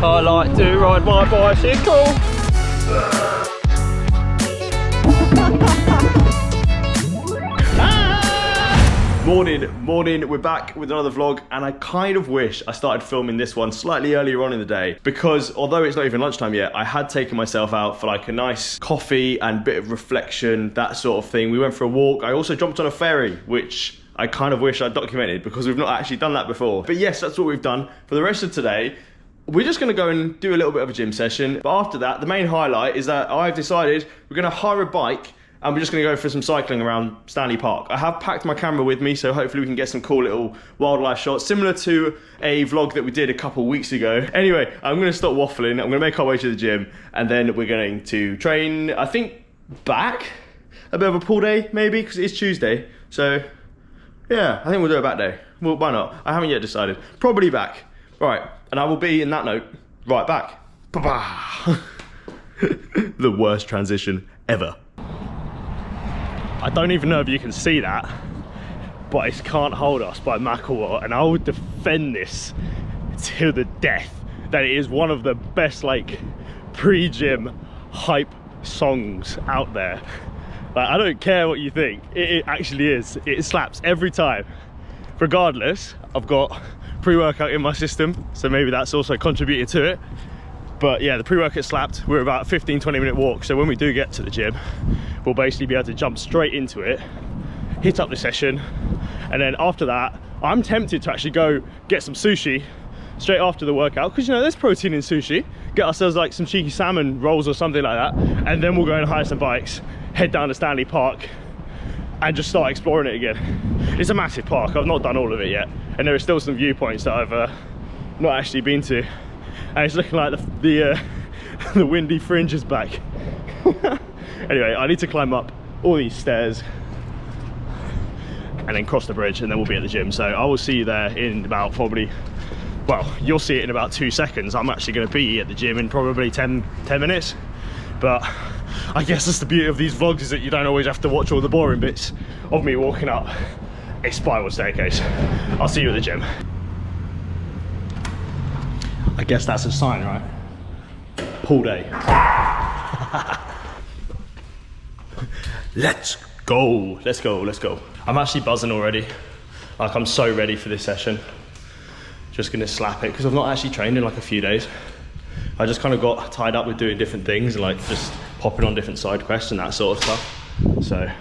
I like to ride my bicycle. Morning, we're back with another vlog, and I kind of wish I started filming this one slightly earlier on in the day, because although it's not even lunchtime yet, I had taken myself out for like a nice coffee and bit of reflection, that sort of thing. We went for a walk. I also jumped on a ferry, which I kind of wish I'd documented because we've not actually done that before. But yes, that's what we've done. For the rest of today, we're just gonna go and do a little bit of a gym session. But after that, the main highlight is that I've decided we're gonna hire a bike and we're just gonna go for some cycling around Stanley Park. I have packed my camera with me, so hopefully we can get some cool little wildlife shots, similar to a vlog that we did a couple weeks ago. Anyway, I'm gonna stop waffling. I'm gonna make our way to the gym, and then we're going to train, I think, back. A bit of a pull day, maybe, because it's Tuesday. So, yeah, I think we'll do a back day. Well, why not? I haven't yet decided. Probably back. Right, and I will be, in that note, right back. Ba-ba. The worst transition ever. I don't even know if you can see that, but it's Can't Hold Us by Macklemore, and I would defend this to the death that it is one of the best like pre-gym hype songs out there. Like, I don't care what you think, it actually is. It slaps every time. Regardless, I've got pre-workout in my system, so maybe that's also contributed to it. But yeah, the pre-workout slapped. We're about a 15-20 minute walk, so when we do get to the gym, we'll basically be able to jump straight into it, hit up the session, and then after that, I'm tempted to actually go get some sushi straight after the workout, because you know, there's protein in sushi. Get ourselves like some cheeky salmon rolls or something like that, and then we'll go and hire some bikes, head down to Stanley Park, and just start exploring it again. It's a massive park. I've not done all of it yet, and there are still some viewpoints that I've not actually been to. And it's looking like the windy fringe is back. Anyway, I need to climb up all these stairs and then cross the bridge, and then we'll be at the gym. So I will see you there in about probably, well, you'll see it in about 2 seconds. I'm actually going to be at the gym in probably 10 minutes. But I guess that's the beauty of these vlogs, is that you don't always have to watch all the boring bits of me walking up a spiral staircase. I'll see you at the gym. I guess that's a sign, right? Pull day. Let's go. Let's go, let's go. I'm actually buzzing already. Like, I'm so ready for this session. Just gonna slap it, because I've not actually trained in like a few days. I just kind of got tied up with doing different things, like just hopping on different side quests and that sort of stuff. So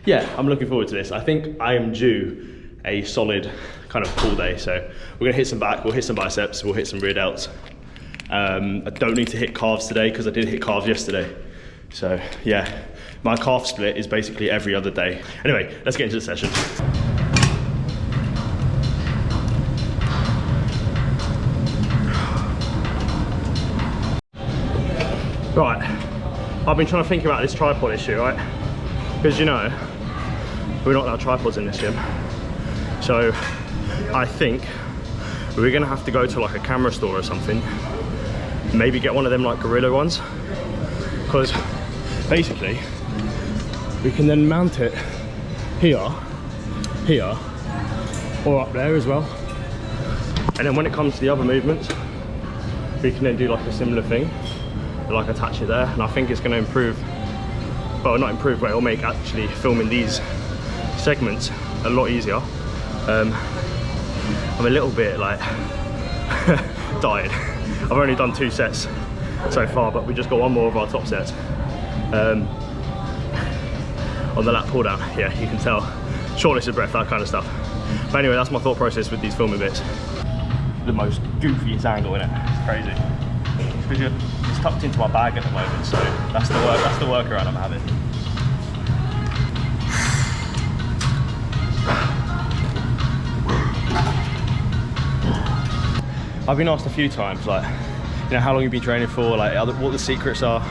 yeah, I'm looking forward to this. I think I am due a solid kind of pull day. So we're gonna hit some back, we'll hit some biceps, we'll hit some rear delts. I don't need to hit calves today because I did hit calves yesterday. So yeah, my calf split is basically every other day. Anyway, let's get into the session. Right, I've been trying to think about this tripod issue, right? Because you know, we're not allowed tripods in this gym. So I think we're gonna have to go to like a camera store or something, maybe get one of them like Gorilla ones, because basically we can then mount it here, or up there as well. And then when it comes to the other movements, we can then do like a similar thing, like attach it there. And I think it's gonna improve, well, not improve, but it'll make actually filming these segments a lot easier. I'm a little bit like tired. I've only done 2 sets so far, but we just got one more of our top sets. On the lat pull down, yeah, you can tell, shortness of breath, that kind of stuff. But anyway, that's my thought process with these filming bits. The most goofiest angle in it, it's crazy. It's tucked into my bag at the moment, so that's the workaround I'm having. I've been asked a few times, like, you know, how long you've been training for, like, what the secrets are.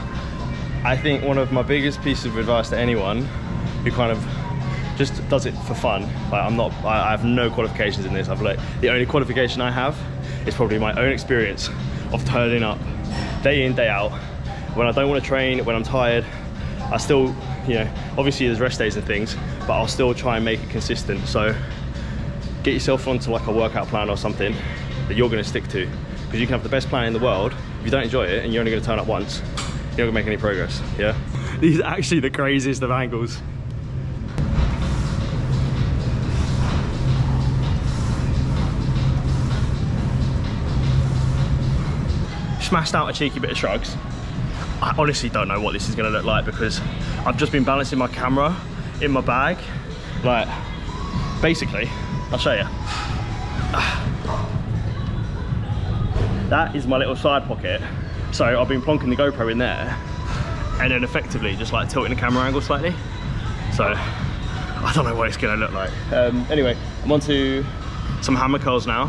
I think one of my biggest pieces of advice to anyone who kind of just does it for fun, like, I have no qualifications in this. The only qualification I have is probably my own experience of turning up day in, day out. When I don't want to train, when I'm tired, I still, you know, obviously there's rest days and things, but I'll still try and make it consistent. So get yourself onto like a workout plan or something that you're going to stick to, because you can have the best plan in the world. If you don't enjoy it and you're only going to turn up once, you're not going to make any progress, yeah? These are actually the craziest of angles. Smashed out a cheeky bit of shrugs. I honestly don't know what this is going to look like because I've just been balancing my camera in my bag. Like, basically, I'll show you. That is my little side pocket. So I've been plonking the GoPro in there and then effectively just like tilting the camera angle slightly. So I don't know what it's going to look like. Anyway, I'm on to some hammer curls now.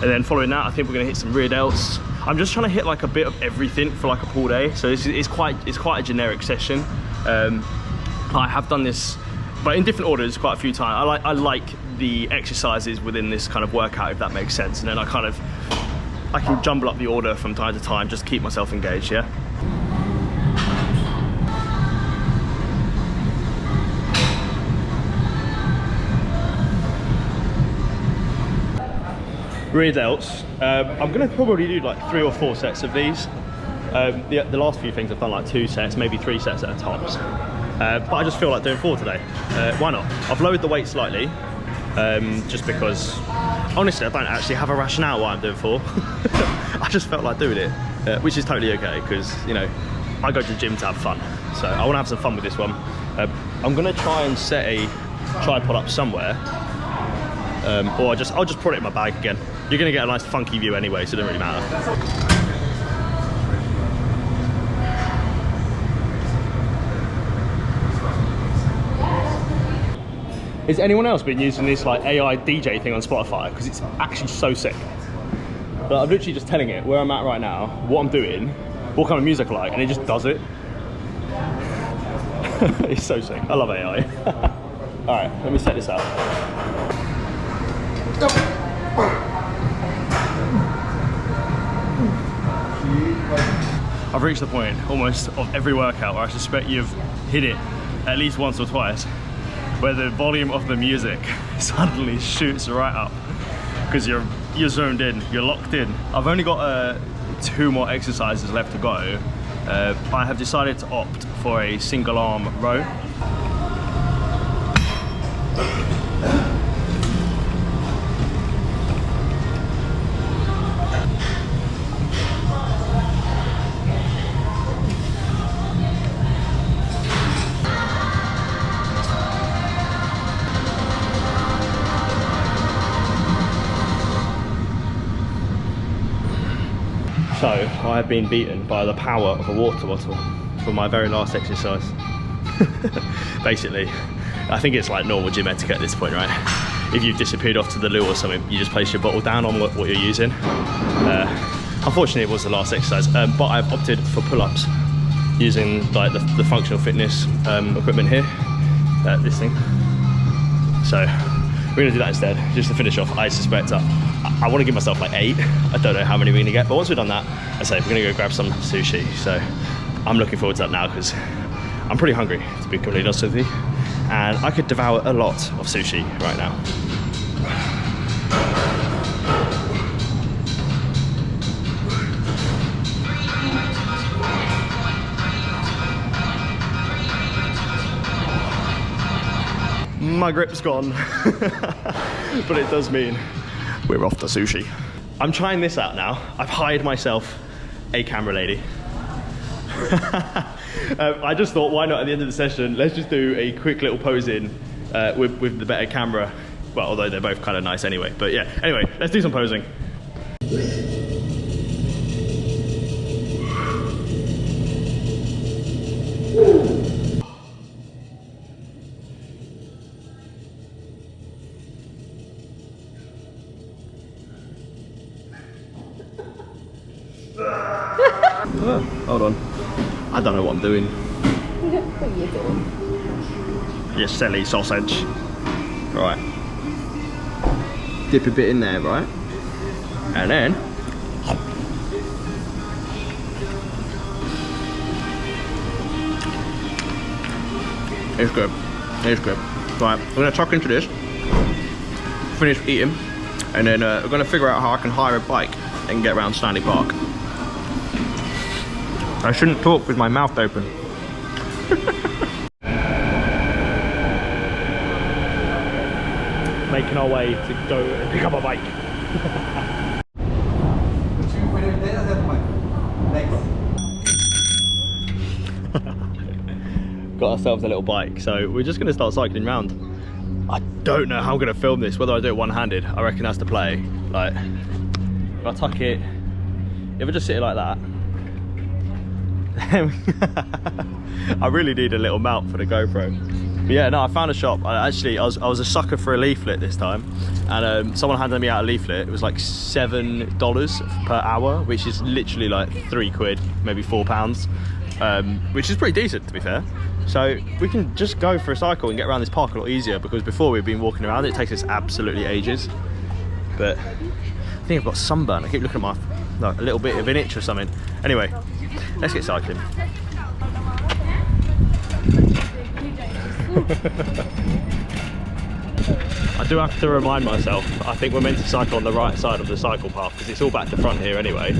And then following that, I think we're going to hit some rear delts. I'm just trying to hit like a bit of everything for like a pull day. So it's quite a generic session. I have done this, but in different orders quite a few times. I like the exercises within this kind of workout, if that makes sense. And then I can jumble up the order from time to time just to keep myself engaged, yeah? Rear delts. I'm gonna probably do like 3 or 4 sets of these. The last few things I've done like 2 sets, maybe 3 sets at a tops. But I just feel like doing 4 today. Why not? I've lowered the weight slightly, just because, honestly, I don't actually have a rationale why I'm doing 4. I just felt like doing it, which is totally okay, because, you know, I go to the gym to have fun. So I wanna have some fun with this one. I'm gonna try and set a tripod up somewhere, or I'll just put it in my bag again. You're gonna get a nice funky view anyway, so it doesn't really matter. Has anyone else been using this like AI DJ thing on Spotify? Because it's actually so sick. But I'm literally just telling it where I'm at right now, what I'm doing, what kind of music I like, and it just does it. It's so sick. I love AI. All right, let me set this up. I've reached the point almost of every workout where I suspect you've hit it at least once or twice, where the volume of the music suddenly shoots right up because you're zoned in, you're locked in. I've only got 2 more exercises left to go. I have decided to opt for a single arm row. So I have been beaten by the power of a water bottle for my very last exercise. Basically, I think it's like normal gym etiquette at this point, right? If you've disappeared off to the loo or something, you just place your bottle down on what you're using. Unfortunately, it was the last exercise, but I've opted for pull-ups using like the functional fitness equipment here, this thing. So we're gonna do that instead, just to finish off. I suspect I want to give myself like 8. I don't know how many we're gonna get, but once we've done that, I say we're gonna go grab some sushi. So I'm looking forward to that now because I'm pretty hungry, to be completely honest with you, and I could devour a lot of sushi right now. My grip's gone, but it does mean we're off to sushi. I'm trying this out now. I've hired myself a camera lady. I just thought, why not at the end of the session, let's just do a quick little pose in with the better camera. Well, although they're both kind of nice anyway. But yeah, anyway, let's do some posing. Hold on. I don't know what I'm doing. What are you doing? You silly sausage. Right. Dip a bit in there, right? And then it's good. It's good. Right, we're gonna tuck into this, finish eating, and then we're gonna figure out how I can hire a bike and get around Stanley Park. I shouldn't talk with my mouth open. Making our way to go and pick up a bike. Got ourselves a little bike, so we're just going to start cycling round. I don't know how I'm going to film this, whether I do it one-handed. I reckon that's the play. Like, if I tuck it, if I just sit it like that. I really need a little mount for the GoPro. But yeah, no, I found a shop. I was a sucker for a leaflet this time, and someone handed me out a leaflet. It was like $7 per hour, which is literally like £3, maybe £4, which is pretty decent, to be fair. So we can just go for a cycle and get around this park a lot easier, because before we've been walking around, it takes us absolutely ages. But I think I've got sunburn. I keep looking at my, like, a little bit of an itch or something. Anyway, let's get cycling. I do have to remind myself, I think we're meant to cycle on the right side of the cycle path, because it's all back to front here anyway.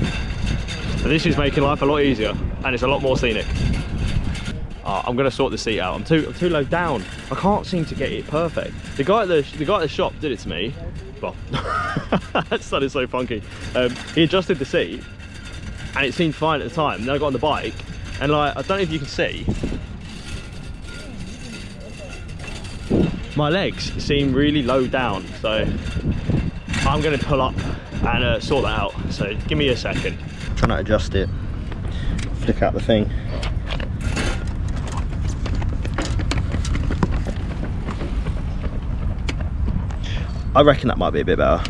So this is making life a lot easier, and it's a lot more scenic. I'm going to sort the seat out. I'm too low down. I can't seem to get it perfect. The guy at the shop did it to me. Well, that sounded so funky. He adjusted the seat, and it seemed fine at the time. Then I got on the bike, and like, I don't know if you can see, my legs seem really low down. So I'm going to pull up and sort that out. So give me a second. I'm trying to adjust it. Flick out the thing. I reckon that might be a bit better.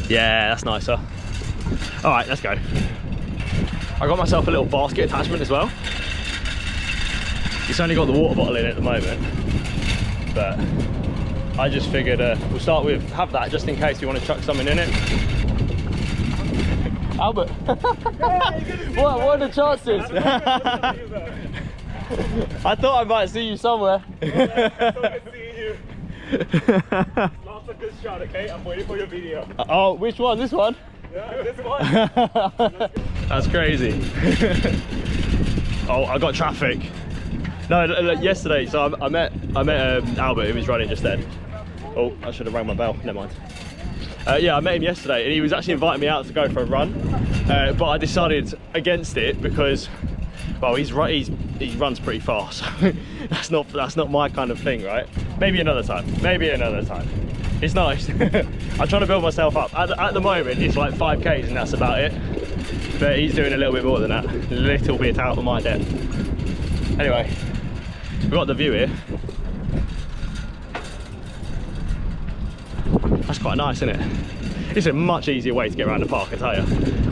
Yeah, that's nicer. All right, let's go. I got myself a little basket attachment as well. It's only got the water bottle in at the moment, but I just figured we'll start with, have that just in case you want to chuck something in it. Albert, what are the chances? I thought I might see you somewhere. Lots of good shot, okay? I'm waiting for your video. Oh, which one? This one? Yeah, this one. That's crazy. Oh, I got traffic. No, yesterday, so I met Albert, who was running just then. Oh, I should have rang my bell, never mind. Yeah, I met him yesterday, and he was actually inviting me out to go for a run, but I decided against it because, well, he runs pretty fast. that's not my kind of thing, right? Maybe another time. Maybe another time. It's nice. I'm trying to build myself up. At the moment, it's like 5Ks, and that's about it. But he's doing a little bit more than that. A little bit out of my depth. Anyway, we've got the view here. That's quite nice, isn't it? It's a much easier way to get around the park, I tell you.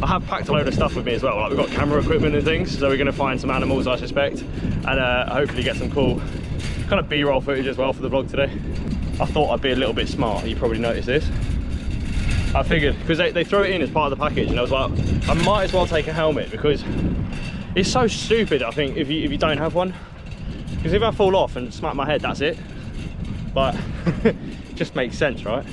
I have packed a load of stuff with me as well. Like, we've got camera equipment and things, so we're going to find some animals, I suspect, and hopefully get some cool kind of B-roll footage as well for the vlog today. I thought I'd be a little bit smart. You probably noticed this. I figured, because they throw it in as part of the package, and I was like, I might as well take a helmet, because it's so stupid, I think, if you don't have one. Because if I fall off and smack my head, that's it. But it just makes sense, right?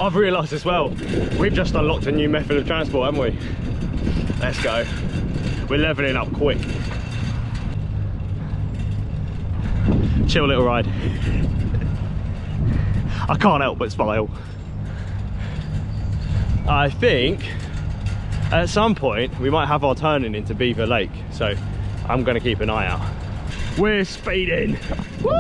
I've realised as well, we've just unlocked a new method of transport, haven't we? Let's go. We're levelling up quick. Chill little ride. I can't help but smile. I think at some point we might have our turning into Beaver Lake, so I'm going to keep an eye out. We're speeding. Woo!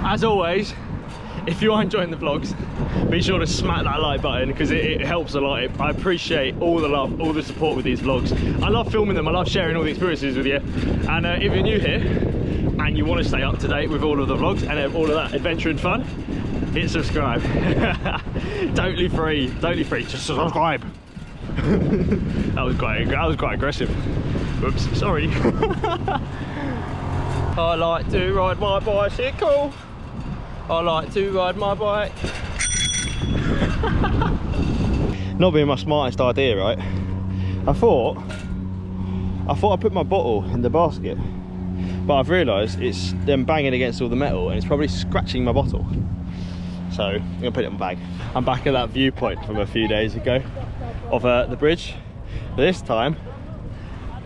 As always, if you are enjoying the vlogs, be sure to smack that like button, because it helps a lot. I appreciate all the love, all the support with these vlogs. I love filming them, I love sharing all the experiences with you. And if you're new here and you want to stay up to date with all of the vlogs and all of that adventure and fun, hit subscribe. Totally free, just subscribe. that was quite aggressive. Oops, sorry. I like to ride my bicycle. I like to ride my bike. Not being my smartest idea, right? I thought I thought I put my bottle in the basket, but I've realised it's them banging against all the metal and it's probably scratching my bottle. So I'm gonna put it in my bag. I'm back at that viewpoint from a few days ago of the bridge. But this time,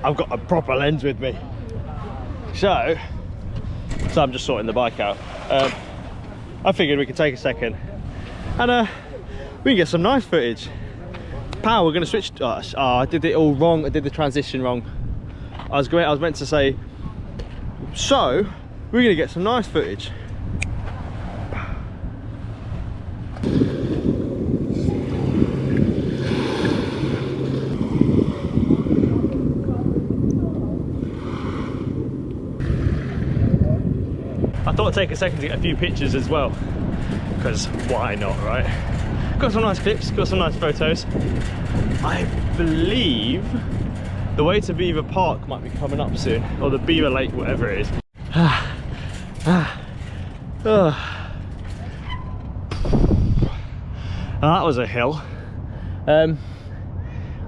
I've got a proper lens with me. So I'm just sorting the bike out. I figured we could take a second and we can get some nice footage. Pow, we're gonna switch. Oh, I did it all wrong. I did the transition wrong. I was meant to say, so we're gonna get some nice footage. I thought I'd take a second to get a few pictures as well, because why not, right? Got some nice clips, got some nice photos. I believe the way to Beaver Park might be coming up soon, or the Beaver Lake, whatever it is. That was a hill. I'm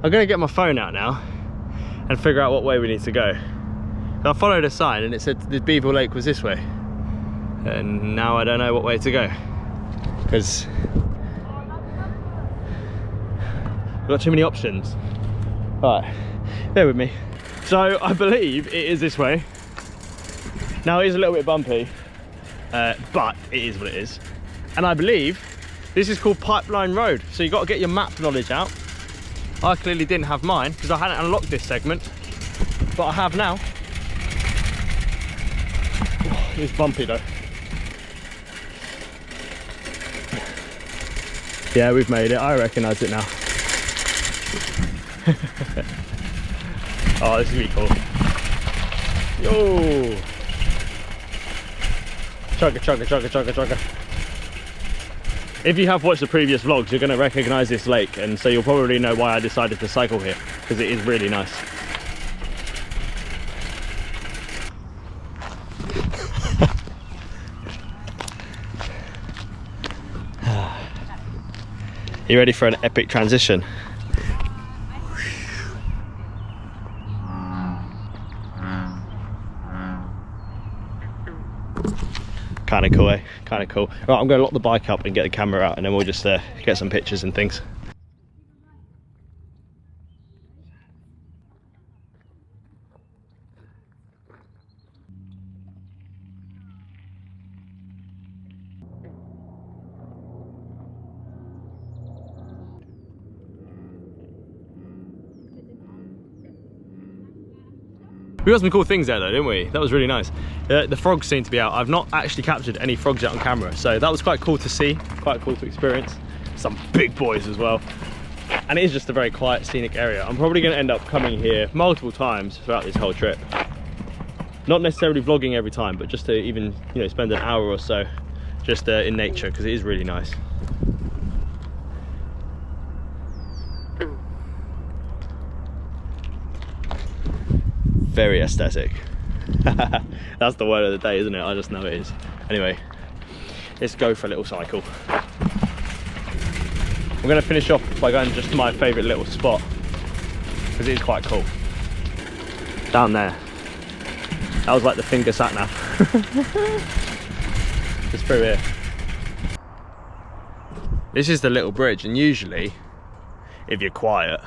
gonna get my phone out now and figure out what way we need to go. I followed a sign and it said the Beaver Lake was this way, and now I don't know what way to go because I've got too many options. Right, bear with me. So I believe it is this way. Now it is a little bit bumpy, but it is what it is. And I believe this is called Pipeline Road. So you got to get your map knowledge out. I clearly didn't have mine because I hadn't unlocked this segment, but I have now. Oh, it's bumpy though. Yeah, we've made it. I recognise it now. Oh, this is really cool. Yo! Chugga, chugga, chugga, chugga, chugga. If you have watched the previous vlogs, you're going to recognise this lake, and so you'll probably know why I decided to cycle here, because it is really nice. You ready for an epic transition? Kind of cool, eh? Kind of cool. Right, I'm going to lock the bike up and get the camera out, and then we'll just get some pictures and things. We got some cool things there though, didn't we? That was really nice. The frogs seem to be out. I've not actually captured any frogs yet on camera, so that was quite cool to see, quite cool to experience. Some big boys as well. And it is just a very quiet, scenic area. I'm probably going to end up coming here multiple times throughout this whole trip. Not necessarily vlogging every time, but just to even, you know, spend an hour or so just in nature, because it is really nice. Very aesthetic. That's the word of the day, isn't it? I just know it is. Anyway, let's go for a little cycle. I'm going to finish off by going just to my favourite little spot, because it is quite cool. Down there. That was like the finger sat nav. Just through here. This is the little bridge, and usually, if you're quiet,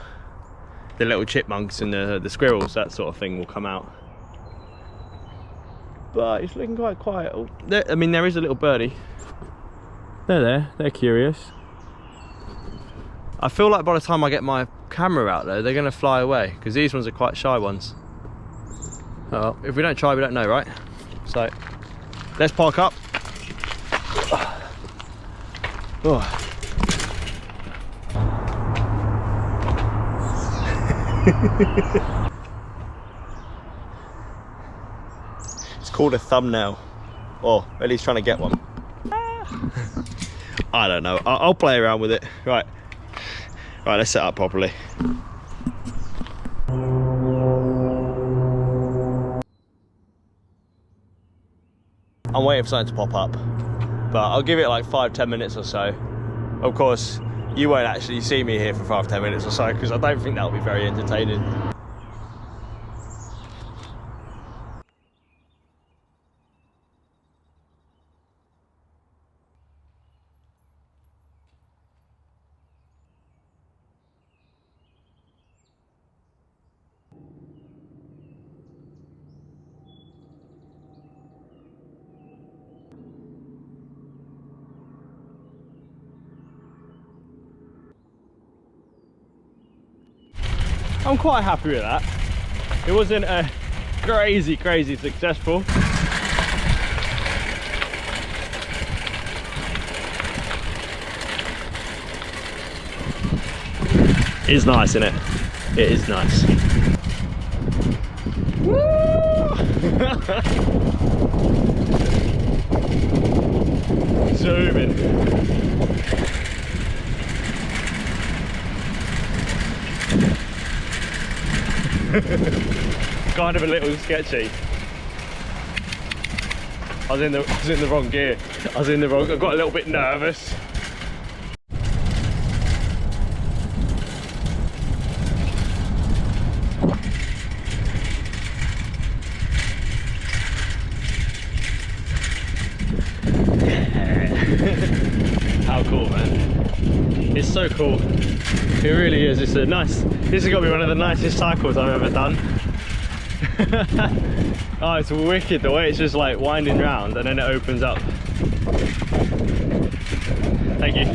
the little chipmunks and the squirrels, that sort of thing, will come out. But it's looking quite quiet. I mean, there is a little birdie. They're there, they're curious. I feel like by the time I get my camera out there, they're going to fly away, because these ones are quite shy ones. Well, if we don't try, we don't know, right? So, let's park up. Oh. It's called a thumbnail, or at least trying to get one. I don't know. I'll play around with it. Right, let's set up properly. I'm waiting for something to pop up, but I'll give it like 5-10 minutes or so. Of course, you won't actually see me here for 5-10 minutes or so, because I don't think that'll be very entertaining. I'm quite happy with that. It wasn't crazy successful. It's nice, isn't it? It is nice. Zoom in. Kind of a little sketchy. I was in the wrong gear. I got a little bit nervous. How cool, man. It's so cool. It really is. It's a nice, this has got to be one of the nicest cycles I've ever done. Oh, it's wicked the way it's just like winding round and then it opens up. Thank you.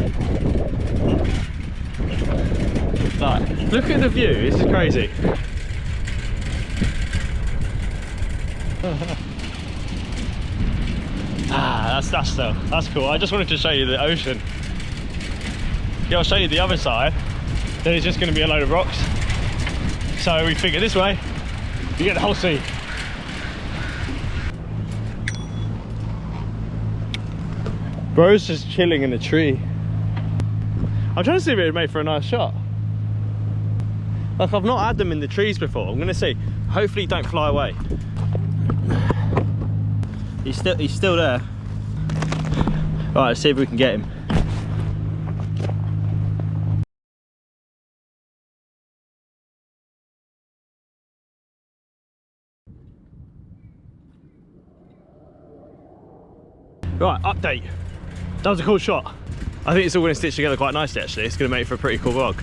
Right, look at the view, this is crazy. That's cool. I just wanted to show you the ocean. Yeah, I'll show you the other side. Then it's just going to be a load of rocks. So we figure this way, you get the whole sea. Bro's just chilling in a tree. I'm trying to see if it would make for a nice shot. Like, I've not had them in the trees before. I'm going to see. Hopefully don't fly away. He's still there. Right, let's see if we can get him. Right, update. That was a cool shot. I think it's all going to stitch together quite nicely actually. It's going to make for a pretty cool vlog.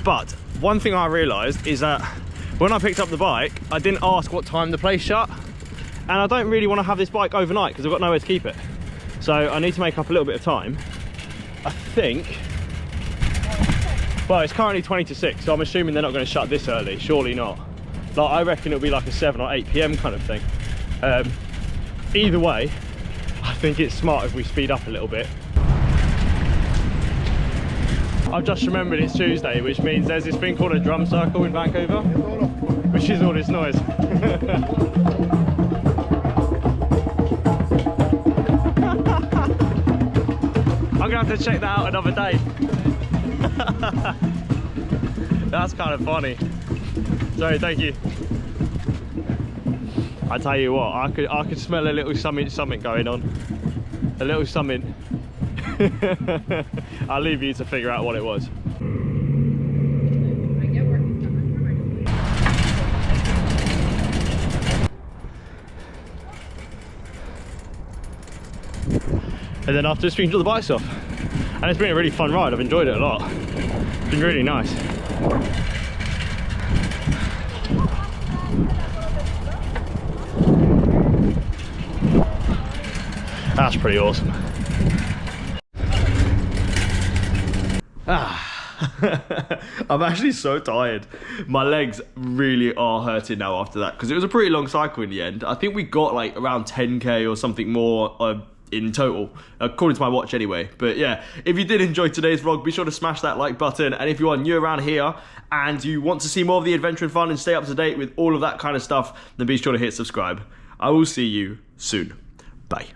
But one thing I realised is that when I picked up the bike, I didn't ask what time the place shut. And I don't really want to have this bike overnight because I've got nowhere to keep it. So I need to make up a little bit of time. I think, well, it's currently 20 to 6, so I'm assuming they're not going to shut this early. Surely not. Like, I reckon it'll be like a 7 or 8 PM kind of thing. Either way, I think it's smart if we speed up a little bit. I've just remembered it's Tuesday, which means there's this thing called a drum circle in Vancouver, which is all this noise. I'm gonna have to check that out another day. That's kind of funny. Sorry, thank you. I tell you what, I could smell a little something going on. A little something. I'll leave you to figure out what it was. And then after this we can draw the bikes off. And it's been a really fun ride, I've enjoyed it a lot. It's been really nice. That's pretty awesome. I'm actually so tired. My legs really are hurting now after that because it was a pretty long cycle in the end. I think we got like around 10k or something more in total, according to my watch anyway. But yeah, if you did enjoy today's vlog, be sure to smash that like button. And if you are new around here and you want to see more of the adventure and fun and stay up to date with all of that kind of stuff, then be sure to hit subscribe. I will see you soon. Bye.